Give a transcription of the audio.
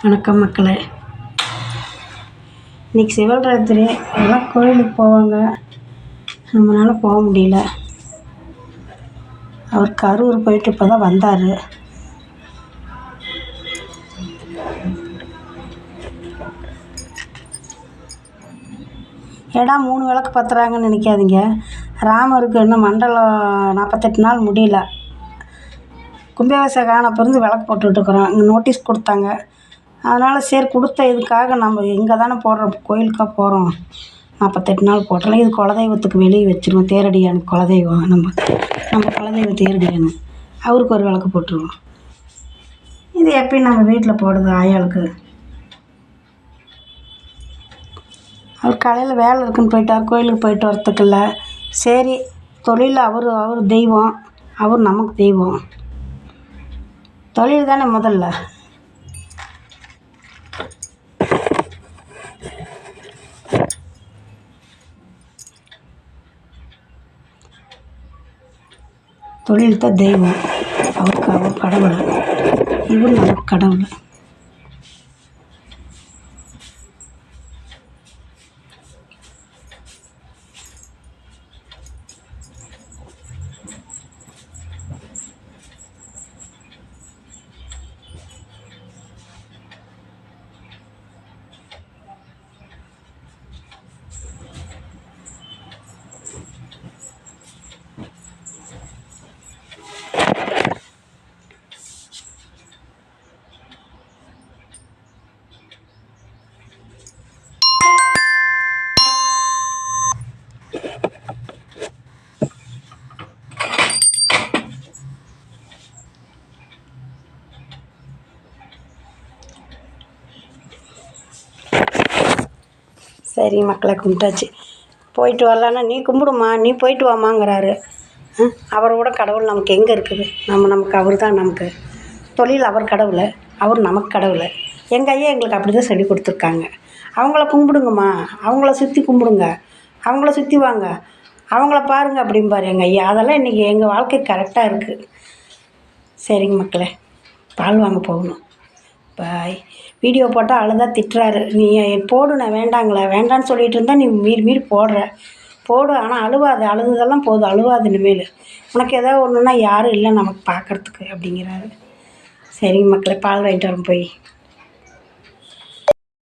வணக்கம் மக்களே. இன்றைக்கி சிவராத்திரி, எல்லாம் கோயிலுக்கு போவாங்க. நம்மளால் போக முடியல. அவர் கரூர் போயிட்டு இப்போ தான் வந்தார். ஏடா 3 விளக்கு பத்துறாங்கன்னு நினைக்காதீங்க. ராமருக்கு இன்னும் மண்டலம் 48 நாள் முடியல. கும்பாபிஷேகம் ஆன பிறந்து விளக்கு போட்டுட்ருக்குறோம். இங்கே நோட்டீஸ் கொடுத்தாங்க. அதனால் சரி, கொடுத்த இதுக்காக நம்ம இங்கே தானே போடுறோம், கோயிலுக்காக போகிறோம், 48 நாள் போட்டுறலாம். இது குலதெய்வத்துக்கு வெளியே வச்சுருவோம். தேரடியான் குலதெய்வம், நம்ம குலதெய்வம் தேரடியான், அவருக்கு ஒரு விளக்கு போட்டுருவோம். இது எப்பயும் நம்ம வீட்டில் போடுறது ஆயாளுக்கு. அவர் காலையில் வேலை இருக்குன்னு போயிட்டார், கோயிலுக்கு போயிட்டு வரத்துக்குல்ல. சரி, தொழில் அவர் தெய்வம், அவர் நமக்கு தெய்வம். தொழில் தானே முதல்ல. தொழில் தான் தெய்வம். அவருக்கு அவர் கடவுள், இவர் நமக்கு கடவுள். சரி மக்களை, கும்பிட்டாச்சு. போயிட்டு வரலான்னா நீ கும்பிடுமா, நீ போயிட்டு வாமாங்கிறாரு. அவரை விட கடவுள் நமக்கு எங்கே இருக்குது? நமக்கு அவர் தான் நமக்கு தொழில். அவர் கடவுள், அவர் நமக்கு கடவுள். எங்கள் ஐயா எங்களுக்கு அப்படி தான் சொல்லி கொடுத்துருக்காங்க. அவங்கள கும்பிடுங்கம்மா, அவங்கள சுற்றி கும்பிடுங்க, அவங்கள சுற்றி வாங்க, அவங்கள பாருங்கள் அப்படிம்பார் எங்கள் ஐயா. அதெல்லாம் இன்றைக்கி எங்கள் வாழ்க்கை கரெக்டாக இருக்குது. சரிங்க மக்களே, பால் வாங்க போகணும். பாய். வீடியோ போட்டால் அழுதா திட்டுறாரு. நீ போடு, நான் வேண்டான்னு சொல்லிகிட்டு இருந்தால் நீ மீறி போடு, ஆனால் அழுவாது. அழுததெல்லாம் போதும், அழுவாது. இனிமேல் உனக்கு ஏதாவது ஒன்றுன்னா யாரும் இல்லை நமக்கு பார்க்குறதுக்கு அப்படிங்கிறாரு. சரிங்க மக்களே, பால் வாங்கிட்டு வரோம் போய்.